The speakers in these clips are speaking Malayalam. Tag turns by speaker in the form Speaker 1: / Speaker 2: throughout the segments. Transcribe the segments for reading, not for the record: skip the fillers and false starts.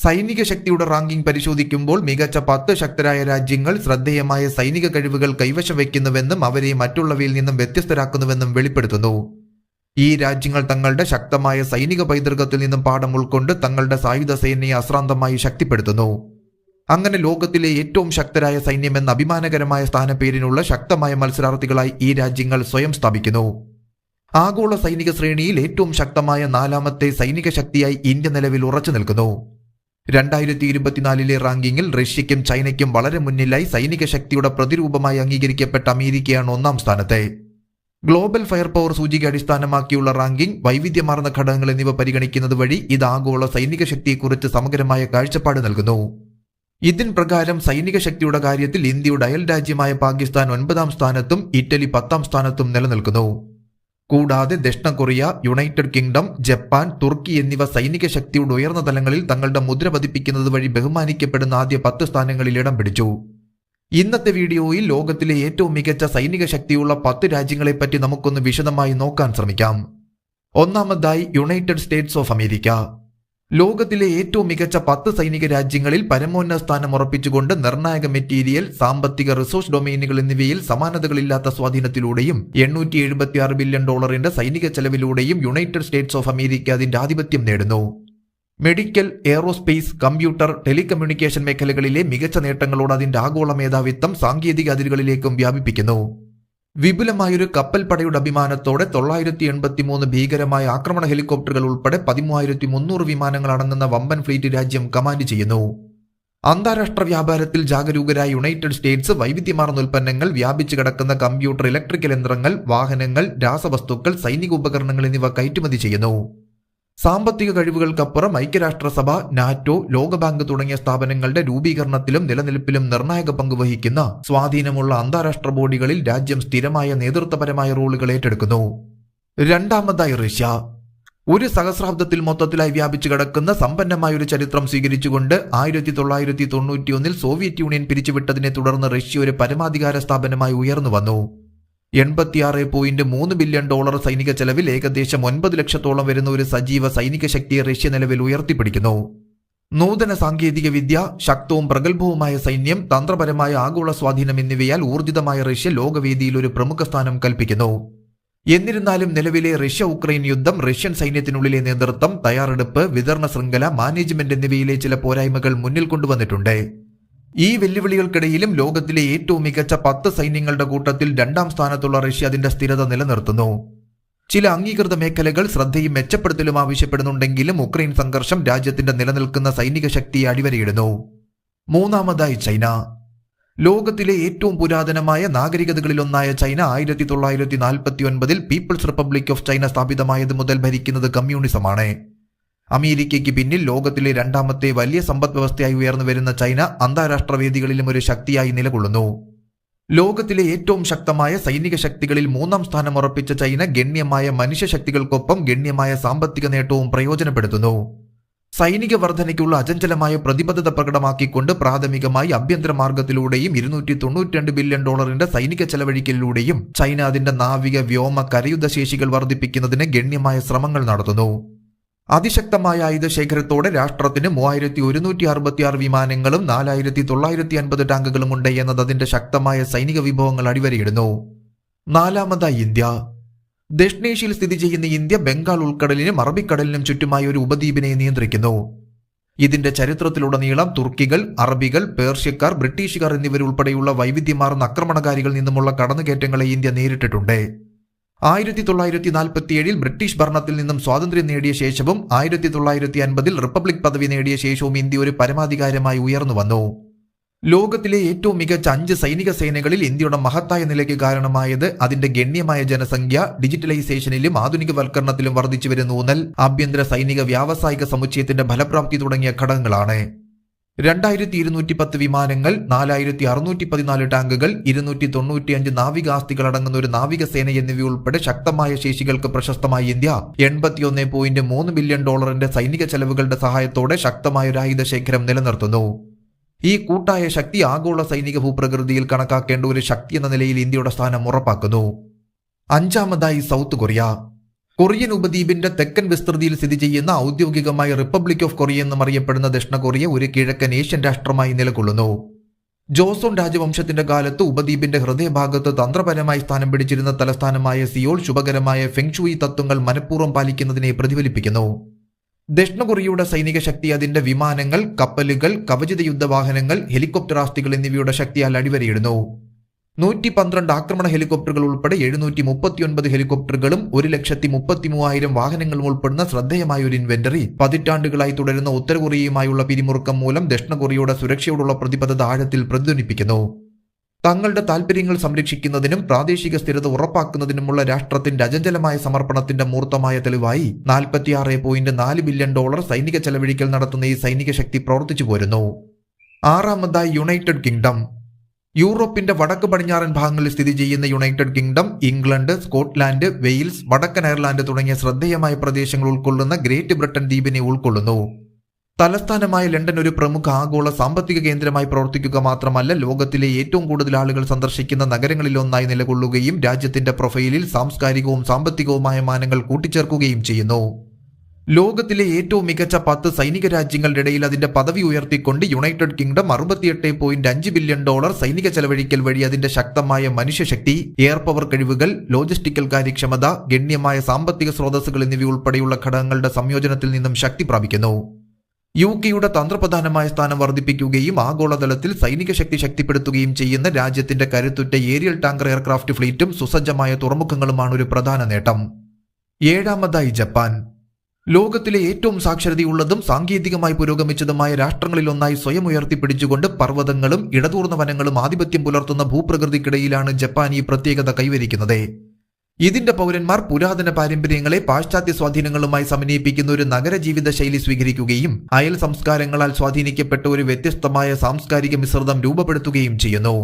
Speaker 1: സൈനിക ശക്തിയുടെ റാങ്കിംഗ് പരിശോധിക്കുമ്പോൾ മികച്ച 10 ശക്തരായ രാജ്യങ്ങൾ ശ്രദ്ധേയമായ സൈനിക കഴിവുകൾ കൈവശം വയ്ക്കുന്നുവെന്നും അവരെ മറ്റുള്ളവയിൽ നിന്നും വ്യത്യസ്തരാക്കുന്നുവെന്നും വെളിപ്പെടുത്തുന്നു. ഈ രാജ്യങ്ങൾ തങ്ങളുടെ ശക്തമായ സൈനിക പൈതൃകത്തിൽ നിന്നും പാഠം ഉൾക്കൊണ്ട് തങ്ങളുടെ സായുധ സേനയെ അശ്രാന്തമായി ശക്തിപ്പെടുത്തുന്നു. അങ്ങനെ ലോകത്തിലെ ഏറ്റവും ശക്തരായ സൈന്യമെന്ന അഭിമാനകരമായ സ്ഥാനപ്പേരിനുള്ള ശക്തമായ മത്സരാർത്ഥികളായി ഈ രാജ്യങ്ങൾ സ്വയം സ്ഥാപിക്കുന്നു. ആഗോള സൈനിക ശ്രേണിയിൽ ഏറ്റവും ശക്തമായ 4ാമത്തെ സൈനിക ശക്തിയായി ഇന്ത്യ നിലവിൽ ഉറച്ചു നിൽക്കുന്നു. 2024 റാങ്കിങ്ങിൽ റഷ്യയ്ക്കും ചൈനയ്ക്കും വളരെ മുന്നിലായി സൈനിക ശക്തിയുടെ പ്രതിരൂപമായി അംഗീകരിക്കപ്പെട്ട അമേരിക്കയാണ് 1ാം സ്ഥാനത്ത്. ഗ്ലോബൽ ഫയർ പവർ സൂചിക അടിസ്ഥാനമാക്കിയുള്ള റാങ്കിംഗ്, വൈവിധ്യമാർന്ന ഘടകങ്ങൾ എന്നിവ പരിഗണിക്കുന്നത് വഴി ഇത് ആഗോള സൈനിക ശക്തിയെക്കുറിച്ച് സമഗ്രമായ കാഴ്ചപ്പാട് നൽകുന്നു. ഇതിൻ പ്രകാരം സൈനിക ശക്തിയുടെ കാര്യത്തിൽ ഇന്ത്യയുടെ അയൽ രാജ്യമായ പാകിസ്ഥാൻ 9ാം സ്ഥാനത്തും ഇറ്റലി 10ാം സ്ഥാനത്തും നിലനിൽക്കുന്നു. കൂടാതെ ദക്ഷിണ കൊറിയ, യുണൈറ്റഡ് കിങ്ഡം, ജപ്പാൻ, തുർക്കി എന്നിവ സൈനിക ശക്തിയുടെ ഉയർന്ന തലങ്ങളിൽ തങ്ങളുടെ മുദ്ര പതിപ്പിക്കുന്നത് വഴി ബഹുമാനിക്കപ്പെടുന്ന ആദ്യ 10 സ്ഥാനങ്ങളിൽ ഇടം പിടിച്ചു. ഇന്നത്തെ വീഡിയോയിൽ ലോകത്തിലെ ഏറ്റവും മികച്ച സൈനിക ശക്തിയുള്ള 10 രാജ്യങ്ങളെപ്പറ്റി നമുക്കൊന്ന് വിശദമായി നോക്കാൻ ശ്രമിക്കാം. ഒന്നാമതായി യുണൈറ്റഡ് സ്റ്റേറ്റ്സ് ഓഫ് അമേരിക്ക. ലോകത്തിലെ ഏറ്റവും മികച്ച 10 സൈനിക രാജ്യങ്ങളിൽ പരമോന്നത സ്ഥാനം ഉറപ്പിച്ചുകൊണ്ട് നിർണായക മെറ്റീരിയൽ, സാമ്പത്തിക, റിസോഴ്സ് ഡൊമെയിനുകൾ എന്നിവയിൽ സമാനതകളില്ലാത്ത സ്വാധീനത്തിലൂടെയും $876 ബില്യൺ സൈനിക ചെലവിലൂടെയും യുണൈറ്റഡ് സ്റ്റേറ്റ്സ് ഓഫ് അമേരിക്ക അതിന്റെ ആധിപത്യം നേടുന്നു. മെഡിക്കൽ, എയറോസ്പേസ്, കമ്പ്യൂട്ടർ, ടെലികമ്മ്യൂണിക്കേഷൻ മേഖലകളിലെ മികച്ച നേട്ടങ്ങളോട് അതിന്റെ ആഗോള മേധാവിത്വം സാങ്കേതിക അതിരുകളിലേക്കും വ്യാപിപ്പിക്കുന്നു. വിപുലമായൊരു കപ്പൽ പടയുടെ അഭിമാനത്തോടെ 983 ഭീകരമായ ആക്രമണ ഹെലികോപ്റ്ററുകൾ ഉൾപ്പെടെ 13,300 വിമാനങ്ങൾ അടങ്ങുന്ന വമ്പൻ ഫ്ലീറ്റ് രാജ്യം കമാൻഡ് ചെയ്യുന്നു. അന്താരാഷ്ട്ര വ്യാപാരത്തിൽ ജാഗരൂകരായ യുണൈറ്റഡ് സ്റ്റേറ്റ്സ് വൈവിധ്യമാർന്ന ഉൽപ്പന്നങ്ങൾ, വ്യാപിച്ചു കിടക്കുന്ന കമ്പ്യൂട്ടർ, ഇലക്ട്രിക്കൽ യന്ത്രങ്ങൾ, വാഹനങ്ങൾ, രാസവസ്തുക്കൾ, സൈനിക ഉപകരണങ്ങൾ എന്നിവ കയറ്റുമതി ചെയ്യുന്നു. സാമ്പത്തിക കഴിവുകൾക്കപ്പുറം ഐക്യരാഷ്ട്രസഭ, നാറ്റോ, ലോകബാങ്ക് തുടങ്ങിയ സ്ഥാപനങ്ങളുടെ രൂപീകരണത്തിലും നിലനിൽപ്പിലും നിർണായക പങ്കുവഹിക്കുന്ന സ്വാധീനമുള്ള അന്താരാഷ്ട്ര ബോഡികളിൽ രാജ്യം സ്ഥിരമായ നേതൃത്വപരമായ റോളുകൾ ഏറ്റെടുക്കുന്നു. രണ്ടാമതായി റഷ്യ. ഒരു സഹസ്രാബ്ദത്തിൽ മൊത്തത്തിലായി വ്യാപിച്ചു കിടക്കുന്ന സമ്പന്നമായ ഒരു ചരിത്രം സ്വീകരിച്ചുകൊണ്ട് 1991 സോവിയറ്റ് യൂണിയൻ പിരിച്ചുവിട്ടതിനെ തുടർന്ന് റഷ്യ ഒരു പരമാധികാര സ്ഥാപനമായി ഉയർന്നു വന്നു. $86.3 ബില്യൺ സൈനിക ചെലവിൽ ഏകദേശം 9 ലക്ഷത്തോളം വരുന്ന ഒരു സജീവ സൈനിക ശക്തിയെ റഷ്യ നിലവിൽ ഉയർത്തിപ്പിടിക്കുന്നു. നൂതന സാങ്കേതിക വിദ്യ, ശക്തവും പ്രഗത്ഭവുമായ സൈന്യം, തന്ത്രപരമായ ആഗോള സ്വാധീനം എന്നിവയാൽ ഊർജിതമായ റഷ്യ ലോകവേദിയിൽ ഒരു പ്രമുഖ സ്ഥാനം കൽപ്പിക്കുന്നു. എന്നിരുന്നാലും നിലവിലെ റഷ്യ-ഉക്രൈൻ യുദ്ധം, റഷ്യൻ സൈന്യത്തിനുള്ളിലെ നേതൃത്വം, തയ്യാറെടുപ്പ്, വിതരണ ശൃംഖല, മാനേജ്മെന്റ് എന്നിവയിലെ ചില പോരായ്മകൾ മുന്നിൽ കൊണ്ടുവന്നിട്ടുണ്ട്. ഈ വെല്ലുവിളികൾക്കിടയിലും ലോകത്തിലെ ഏറ്റവും മികച്ച 10 സൈന്യങ്ങളുടെ കൂട്ടത്തിൽ 2ാം സ്ഥാനത്തുള്ള റഷ്യ അതിന്റെ സ്ഥിരത നിലനിർത്തുന്നു. ചില അംഗീകൃത മേഖലകൾ ശ്രദ്ധയും മെച്ചപ്പെടുത്തലും ആവശ്യപ്പെടുന്നുണ്ടെങ്കിലും ഉക്രൈൻ സംഘർഷം രാജ്യത്തിന്റെ നിലനിൽക്കുന്ന സൈനിക ശക്തിയെ അടിവരയിടുന്നു. മൂന്നാമതായി ചൈന. ലോകത്തിലെ ഏറ്റവും പുരാതനമായ നാഗരികതകളിലൊന്നായ China 1949 people's republic of China സ്ഥാപിതമായത് മുതൽ ഭരിക്കുന്നത് കമ്മ്യൂണിസമാണ്. അമേരിക്കയ്ക്ക് പിന്നിൽ ലോകത്തിലെ 2ാമത്തെ വലിയ സമ്പദ് വ്യവസ്ഥയായി ഉയർന്നു വരുന്ന ചൈന അന്താരാഷ്ട്ര വേദികളിലും ഒരു ശക്തിയായി നിലകൊള്ളുന്നു. ലോകത്തിലെ ഏറ്റവും ശക്തമായ സൈനിക ശക്തികളിൽ 3ാം സ്ഥാനം ഉറപ്പിച്ച ചൈന ഗണ്യമായ മനുഷ്യശക്തികൾക്കൊപ്പം ഗണ്യമായ സാമ്പത്തിക നേട്ടവും പ്രയോജനപ്പെടുത്തുന്നു. സൈനിക വർധനയ്ക്കുള്ള അചഞ്ചലമായ പ്രതിബദ്ധത പ്രകടമാക്കിക്കൊണ്ട് പ്രാഥമികമായി ആഭ്യന്തര മാർഗത്തിലൂടെയും $292 ബില്യൺ സൈനിക ചെലവഴിക്കലിലൂടെയും ചൈന അതിന്റെ നാവിക, വ്യോമ, കരയുദ്ധ ശേഷികൾ വർദ്ധിപ്പിക്കുന്നതിന് ഗണ്യമായ ശ്രമങ്ങൾ നടത്തുന്നു. അതിശക്തമായ ആയുധശേഖരത്തോടെ രാഷ്ട്രത്തിന് 3166 വിമാനങ്ങളും 4950 ടാങ്കുകളും ഉണ്ട് എന്നത് അതിന്റെ ശക്തമായ സൈനിക വിഭവങ്ങൾ അടിവരയിടുന്നു. നാലാമതായി ഇന്ത്യ. ദക്ഷിണേഷ്യയിൽ സ്ഥിതി ചെയ്യുന്ന ഇന്ത്യ ബംഗാൾ ഉൾക്കടലിനും അറബിക്കടലിനും ചുറ്റുമായ ഒരു ഉപദ്വീപിനെ നിയന്ത്രിക്കുന്നു. ഇതിന്റെ ചരിത്രത്തിലുടനീളം തുർക്കികൾ, അറബികൾ, പേർഷ്യക്കാർ, ബ്രിട്ടീഷുകാർ എന്നിവരുൾപ്പെടെയുള്ള വൈവിധ്യമാർന്ന ആക്രമണകാരികൾ നിന്നുമുള്ള കടന്നുകയറ്റങ്ങളെ ഇന്ത്യ നേരിട്ടിട്ടുണ്ട്. 1947 ബ്രിട്ടീഷ് ഭരണത്തിൽ നിന്നും സ്വാതന്ത്ര്യം നേടിയ ശേഷവും 1950 റിപ്പബ്ലിക് പദവി നേടിയ ശേഷവും ഇന്ത്യ ഒരു പരമാധികാരമായി ഉയർന്നു വന്നു. ലോകത്തിലെ ഏറ്റവും മികച്ച 5 സൈനിക സേനകളിൽ ഇന്ത്യയുടെ മഹത്തായ നിലയ്ക്ക് കാരണമായത് അതിന്റെ ഗണ്യമായ ജനസംഖ്യ, ഡിജിറ്റലൈസേഷനിലും ആധുനികവൽക്കരണത്തിലും വർദ്ധിച്ചുവരുന്ന ഊന്നൽ, ആഭ്യന്തര സൈനിക വ്യാവസായിക സമുച്ചയത്തിന്റെ ഫലപ്രാപ്തി തുടങ്ങിയ ഘടകങ്ങളാണ്. 2210 വിമാനങ്ങൾ, 4614 ടാങ്കുകൾ, 295 നാവികാസ്തികൾ അടങ്ങുന്ന ഒരു നാവികസേന എന്നിവയുൾപ്പെടെ ശക്തമായ ശേഷികൾക്ക് പ്രശസ്തമായ ഇന്ത്യ $81.3 ബില്യൺ സൈനിക ചെലവുകളുടെ സഹായത്തോടെ ശക്തമായ ഒരു ആയുധശേഖരം നിലനിർത്തുന്നു. ഈ കൂട്ടായ ശക്തി ആഗോള സൈനിക ഭൂപ്രകൃതിയിൽ കണക്കാക്കേണ്ട ഒരു ശക്തി എന്ന നിലയിൽ ഇന്ത്യയുടെ സ്ഥാനം ഉറപ്പാക്കുന്നു. അഞ്ചാമതായി സൗത്ത് കൊറിയ. കൊറിയൻ ഉപദ്വീപിന്റെ തെക്കൻ വിസ്തൃതിയിൽ സ്ഥിതി ചെയ്യുന്ന ഔദ്യോഗികമായി റിപ്പബ്ലിക് ഓഫ് കൊറിയ എന്നും അറിയപ്പെടുന്ന ദക്ഷിണ കൊറിയ ഒരു കിഴക്കൻ ഏഷ്യൻ രാഷ്ട്രമായി നിലകൊള്ളുന്നു. ജോസോൺ രാജവംശത്തിന്റെ കാലത്ത് ഉപദ്വീപിന്റെ ഹൃദയഭാഗത്ത് തന്ത്രപരമായി സ്ഥാനം പിടിച്ചിരുന്ന തലസ്ഥാനമായ സിയോൾ ശുഭകരമായ ഫെങ്ഷുയി തത്വങ്ങൾ മനഃപൂർവ്വം പാലിക്കുന്നതിനെ പ്രതിഫലിപ്പിക്കുന്നു. ദക്ഷിണ കൊറിയയുടെ സൈനിക ശക്തി അതിന്റെ വിമാനങ്ങൾ, കപ്പലുകൾ, കവചിത യുദ്ധവാഹനങ്ങൾ, ഹെലികോപ്റ്റർ ആസ്തികൾ എന്നിവയുടെ ശക്തിയാൽ അടിവരയിടുന്നു. 112 ആക്രമണ ഹെലികോപ്റ്ററുകൾ ഉൾപ്പെടെ 739 ഹെലികോപ്റ്ററുകളും 1,33,000 വാഹനങ്ങളും ഉൾപ്പെടുന്ന ശ്രദ്ധേയമായ ഒരു ഇൻവെന്ററി പതിറ്റാണ്ടുകളായി തുടരുന്ന ഉത്തര കൊറിയയുമായുള്ള പിരിമുറുക്കം മൂലം ദക്ഷിണ കൊറിയയുടെ സുരക്ഷയോടുള്ള പ്രതിബദ്ധത ആഴത്തിൽ പ്രതിധ്വനിപ്പിക്കുന്നു. തങ്ങളുടെ താൽപര്യങ്ങൾ സംരക്ഷിക്കുന്നതിനും പ്രാദേശിക സ്ഥിരത ഉറപ്പാക്കുന്നതിനുമുള്ള രാഷ്ട്രത്തിന്റെ അചഞ്ചലമായ സമർപ്പണത്തിന്റെ മൂർത്തമായ തെളിവായി $46.4 ബില്യൺ സൈനിക ചെലവഴിക്കൽ നടത്തുന്ന ഈ സൈനിക ശക്തി പ്രവർത്തിച്ചു പോരുന്നു. ആറാമതായി യുണൈറ്റഡ് കിങ്ഡം. യൂറോപ്പിന്റെ വടക്ക് പടിഞ്ഞാറൻ ഭാഗങ്ങളിൽ സ്ഥിതി ചെയ്യുന്ന United kingdom England, Scotland, Wales, വടക്കൻ അയർലാൻഡ് തുടങ്ങിയ ശ്രദ്ധേയമായ പ്രദേശങ്ങൾ ഉൾക്കൊള്ളുന്ന ഗ്രേറ്റ് ബ്രിട്ടൻ ദ്വീപിനെ ഉൾക്കൊള്ളുന്നു. തലസ്ഥാനമായ ലണ്ടൻ ഒരു പ്രമുഖ ആഗോള സാമ്പത്തിക കേന്ദ്രമായി പ്രവർത്തിക്കുക മാത്രമല്ല, ലോകത്തിലെ ഏറ്റവും കൂടുതൽ ആളുകൾ സന്ദർശിക്കുന്ന നഗരങ്ങളിലൊന്നായി നിലകൊള്ളുകയും രാജ്യത്തിന്റെ പ്രൊഫൈലിൽ സാംസ്കാരികവും സാമ്പത്തികവുമായ മാനങ്ങൾ കൂട്ടിച്ചേർക്കുകയും ചെയ്യുന്നു. ലോകത്തിലെ ഏറ്റവും മികച്ച 10 സൈനിക രാജ്യങ്ങളുടെ ഇടയിൽ അതിന്റെ പദവി ഉയർത്തിക്കൊണ്ട് യുണൈറ്റഡ് കിങ്ഡം $68.5 ബില്യൺ സൈനിക ചെലവഴിക്കൽ വഴി അതിന്റെ ശക്തമായ മനുഷ്യശക്തി, എയർ പവർ കഴിവുകൾ, ലോജിസ്റ്റിക്കൽ കാര്യക്ഷമത, ഗണ്യമായ സാമ്പത്തിക സ്രോതസ്സുകൾ എന്നിവയുൾപ്പെടെയുള്ള ഘടകങ്ങളുടെ സംയോജനത്തിൽ നിന്നും ശക്തി പ്രാപിക്കുന്നു. യുകെയുടെ തന്ത്രപ്രധാനമായ സ്ഥാനം വർദ്ധിപ്പിക്കുകയും ആഗോളതലത്തിൽ സൈനിക ശക്തി ശക്തിപ്പെടുത്തുകയും ചെയ്യുന്ന രാജ്യത്തിന്റെ കരുത്തുറ്റ ഏരിയൽ ടാങ്കർ എയർക്രാഫ്റ്റ് ഫ്ലീറ്റും സുസജ്ജമായ തുറമുഖങ്ങളുമാണ് ഒരു പ്രധാന നേട്ടം. ഏഴാമതായി ജപ്പാൻ. ലോകത്തിലെ ഏറ്റവും സാക്ഷരതയുള്ളതും സാങ്കേതികമായി പുരോഗമിച്ചതുമായ രാഷ്ട്രങ്ങളിലൊന്നായി സ്വയം ഉയർത്തിപ്പിടിച്ചുകൊണ്ട് പർവ്വതങ്ങളും ഇടതൂർന്ന വനങ്ങളും ആധിപത്യം പുലർത്തുന്ന ഭൂപ്രകൃതിക്കിടയിലാണ് ജപ്പാൻ ഈ പ്രത്യേകത കൈവരിക്കുന്നത്. ഇതിന്റെ പൗരന്മാർ പുരാതന പാരമ്പര്യങ്ങളെ പാശ്ചാത്യ സ്വാധീനങ്ങളുമായി സമന്വയിപ്പിക്കുന്ന ഒരു നഗര ജീവിത ശൈലി സ്വീകരിക്കുകയും അയൽ സംസ്കാരങ്ങളാൽ സ്വാധീനിക്കപ്പെട്ട ഒരു വ്യത്യസ്തമായ സാംസ്കാരിക മിശ്രിതം രൂപപ്പെടുത്തുകയും ചെയ്യുന്നു.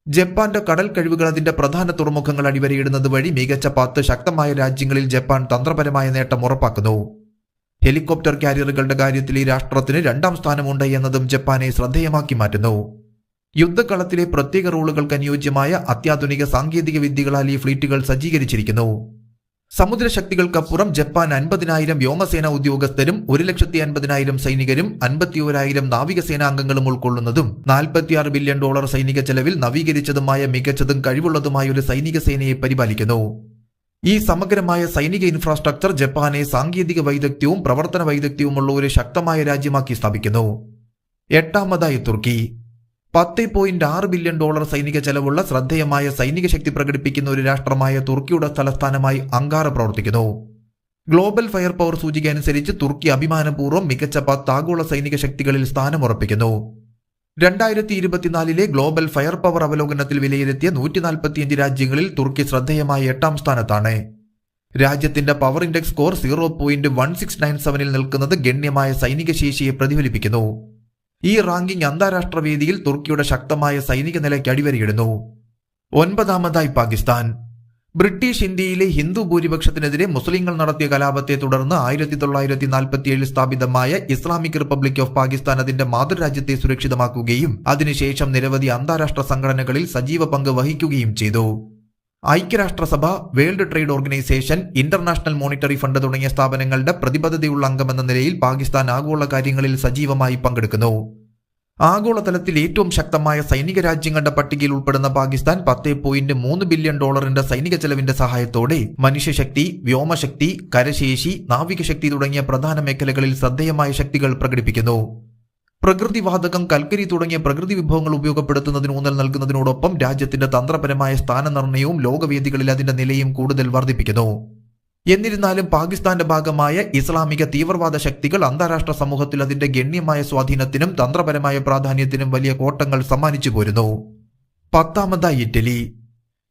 Speaker 1: ജപ്പാന്റെ കടൽ കഴിവുകൾ അതിന്റെ പ്രധാന തുറമുഖങ്ങൾ അടിവരയിടുന്നത് വഴി മികച്ച 10 ശക്തമായ രാജ്യങ്ങളിൽ ജപ്പാൻ തന്ത്രപരമായ നേട്ടം ഉറപ്പാക്കുന്നു. ഹെലികോപ്റ്റർ കാരിയറുകളുടെ കാര്യത്തിൽ ഈ രാഷ്ട്രത്തിന് 2ാം സ്ഥാനമുണ്ട് എന്നതും ജപ്പാനെ ശ്രദ്ധേയമാക്കി മാറ്റുന്നു. യുദ്ധകളത്തിലെ പ്രത്യേക റോളുകൾക്ക് അനുയോജ്യമായ അത്യാധുനിക സാങ്കേതിക വിദ്യകളാൽ ഈ ഫ്ലീറ്റുകൾ സജ്ജീകരിച്ചിരിക്കുന്നു. സമുദ്രശക്തികൾക്കപ്പുറം ജപ്പാൻ 50,000 വ്യോമസേന ഉദ്യോഗസ്ഥരും 1,50,000 സൈനികരും 51,000 നാവികസേനാംഗങ്ങളും ഉൾക്കൊള്ളുന്നതും $46 ബില്യൺ സൈനിക ചെലവിൽ നവീകരിച്ചതുമായ മികച്ചതും കഴിവുള്ളതുമായ ഒരു സൈനിക സേനയെ പരിപാലിക്കുന്നു. ഈ സമഗ്രമായ സൈനിക ഇൻഫ്രാസ്ട്രക്ചർ ജപ്പാനെ സാങ്കേതിക വൈദഗ്ധ്യവും പ്രവർത്തന വൈദഗ്ധ്യവുമുള്ള ഒരു ശക്തമായ രാജ്യമാക്കി സ്ഥാപിക്കുന്നു. എട്ടാമതായി തുർക്കി. $10.6 ബില്യൺ സൈനിക ചെലവുള്ള ശ്രദ്ധേയമായ സൈനിക ശക്തി പ്രകടിപ്പിക്കുന്ന ഒരു രാഷ്ട്രമായ തുർക്കിയുടെ തലസ്ഥാനമായി അങ്കാറ പ്രവർത്തിക്കുന്നു. ഗ്ലോബൽ ഫയർ പവർ സൂചിക അനുസരിച്ച് തുർക്കി അഭിമാനപൂർവ്വം മികച്ച 10 ആഗോള സൈനിക ശക്തികളിൽ സ്ഥാനമുറപ്പിക്കുന്നു. 2024 ഗ്ലോബൽ ഫയർ പവർ അവലോകനത്തിൽ വിലയിരുത്തിയ 145 രാജ്യങ്ങളിൽ തുർക്കി ശ്രദ്ധേയമായ 8ാം സ്ഥാനത്താണ്. രാജ്യത്തിന്റെ പവർ ഇൻഡെക്സ് സ്കോർ 0.1697 നിൽക്കുന്നത് ഗണ്യമായ സൈനിക ശേഷിയെ പ്രതിഫലിപ്പിക്കുന്നു. ഈ റാങ്കിംഗ് അന്താരാഷ്ട്ര വേദിയിൽ തുർക്കിയുടെ ശക്തമായ സൈനിക നിലയ്ക്ക് അടിവരയിടുന്നു. 9ാമതായി പാകിസ്ഥാൻ. ബ്രിട്ടീഷ് ഇന്ത്യയിലെ ഹിന്ദു ഭൂരിപക്ഷത്തിനെതിരെ മുസ്ലിങ്ങൾ നടത്തിയ കലാപത്തെ തുടർന്ന് 1947 സ്ഥാപിതമായ ഇസ്ലാമിക് റിപ്പബ്ലിക് ഓഫ് പാകിസ്ഥാൻ അതിന്റെ മാതൃരാജ്യത്തെ സുരക്ഷിതമാക്കുകയും അതിനുശേഷം നിരവധി അന്താരാഷ്ട്ര സംഘടനകളിൽ സജീവ പങ്ക് വഹിക്കുകയും ചെയ്തു. ഐക്യരാഷ്ട്രസഭ, world trade organisation, international monetary fund തുടങ്ങിയ സ്ഥാപനങ്ങളുടെ പ്രതിബദ്ധതയുള്ള അംഗമെന്ന നിലയിൽ പാകിസ്ഥാൻ ആഗോള കാര്യങ്ങളിൽ സജീവമായി പങ്കെടുക്കുന്നു. ആഗോളതലത്തിൽ ഏറ്റവും ശക്തമായ സൈനിക രാജ്യങ്ങളുടെ പട്ടികയിൽ ഉൾപ്പെടുന്ന പാകിസ്ഥാൻ $10.3 ബില്യൺ സൈനിക ചെലവിന്റെ സഹായത്തോടെ മനുഷ്യശക്തി, വ്യോമശക്തി, കരശേഷി, നാവികശക്തി തുടങ്ങിയ പ്രധാന മേഖലകളിൽ ശ്രദ്ധേയമായ ശക്തികൾ പ്രകടിപ്പിക്കുന്നു. പ്രകൃതിവാതകം, കൽക്കരി തുടങ്ങിയ പ്രകൃതി വിഭവങ്ങൾ ഉപയോഗപ്പെടുത്തുന്നതിന് ഊന്നൽ നൽകുന്നതിനോടൊപ്പം രാജ്യത്തിന്റെ തന്ത്രപരമായ സ്ഥാനനിർണ്ണയവും ലോകവേദികളിൽ അതിന്റെ നിലയും കൂടുതൽ വർദ്ധിപ്പിക്കുന്നു. എന്നിരുന്നാലും പാകിസ്ഥാന്റെ ഭാഗമായ ഇസ്ലാമിക തീവ്രവാദ ശക്തികൾ അന്താരാഷ്ട്ര സമൂഹത്തിൽ അതിന്റെ ഗണ്യമായ സ്വാധീനത്തിനും തന്ത്രപരമായ പ്രാധാന്യത്തിനും വലിയ കോട്ടങ്ങൾ സമ്മാനിച്ചു പോരുന്നു. 10ാമതായി ഇറ്റലി.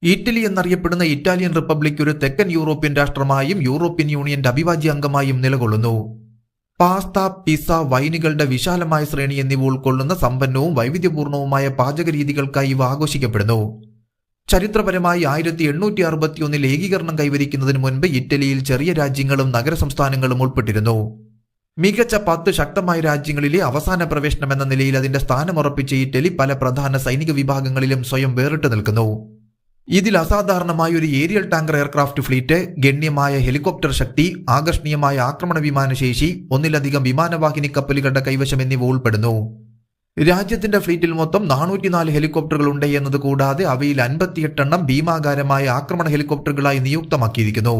Speaker 1: ഇറ്റലി എന്നറിയപ്പെടുന്ന ഇറ്റാലിയൻ റിപ്പബ്ലിക് ഒരു തെക്കൻ യൂറോപ്യൻ രാഷ്ട്രമായും യൂറോപ്യൻ യൂണിയന്റെ അവിഭാജ്യ അംഗമായും നിലകൊള്ളുന്നു. പാസ്ത, പിസ്സ, വൈനുകളുടെ വിശാലമായ ശ്രേണി എന്നിവ ഉൾക്കൊള്ളുന്ന സമ്പന്നവും വൈവിധ്യപൂർണവുമായ പാചക രീതികൾക്കായി ഇവ ആഘോഷിക്കപ്പെടുന്നു. ചരിത്രപരമായി 1861 ഏകീകരണം കൈവരിക്കുന്നതിന് മുൻപ് ഇറ്റലിയിൽ ചെറിയ രാജ്യങ്ങളും നഗര സംസ്ഥാനങ്ങളും ഉൾപ്പെട്ടിരുന്നു. മികച്ച 10 ശക്തമായ രാജ്യങ്ങളിലെ അവസാന പ്രവേശനം എന്ന നിലയിൽ അതിന്റെ സ്ഥാനമുറപ്പിച്ച ഇറ്റലി പല പ്രധാന സൈനിക വിഭാഗങ്ങളിലും സ്വയം വേറിട്ട് നിൽക്കുന്നു. ഇതിൽ അസാധാരണമായ ഒരു ഏരിയൽ ടാങ്കർ എയർക്രാഫ്റ്റ് ഫ്ലീറ്റ്, ഗണ്യമായ ഹെലികോപ്റ്റർ ശക്തി, ആകർഷണീയമായ ആക്രമണ വിമാനശേഷി, ഒന്നിലധികം വിമാനവാഹിനി കപ്പലുകളുടെ കൈവശം എന്നിവ ഉൾപ്പെടുന്നു. രാജ്യത്തിന്റെ ഫ്ലീറ്റിൽ മൊത്തം 404 ഹെലികോപ്റ്ററുകൾ ഉണ്ട് എന്നത് കൂടാതെ അവയിൽ 58 എണ്ണം ഭീമാകാരമായ ആക്രമണ ഹെലികോപ്റ്ററുകളായി നിയുക്തമാക്കിയിരിക്കുന്നു.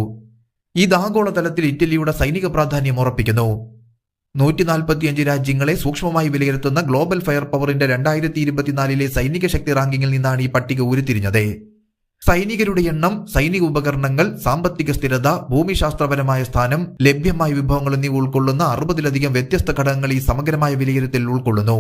Speaker 1: ഇത് ആഗോളതലത്തിൽ ഇറ്റലിയുടെ സൈനിക പ്രാധാന്യം ഉറപ്പിക്കുന്നു. 145 രാജ്യങ്ങളെ സൂക്ഷ്മമായി വിലയിരുത്തുന്ന ഗ്ലോബൽ ഫയർ പവറിന്റെ 2024 സൈനിക ശക്തി റാങ്കിങ്ങിൽ നിന്നാണ് ഈ പട്ടിക ഉരുത്തിരിഞ്ഞത്. സൈനികരുടെ എണ്ണം, സൈനിക ഉപകരണങ്ങൾ, സാമ്പത്തിക സ്ഥിരത, ഭൂമിശാസ്ത്രപരമായ സ്ഥാനം, ലഭ്യമായ വിഭവങ്ങൾ എന്നിവ ഉൾക്കൊള്ളുന്ന 60ലധികം വ്യത്യസ്ത ഘടകങ്ങൾ ഈ സമഗ്രമായ വിലയിരുത്തൽ ഉൾക്കൊള്ളുന്നു.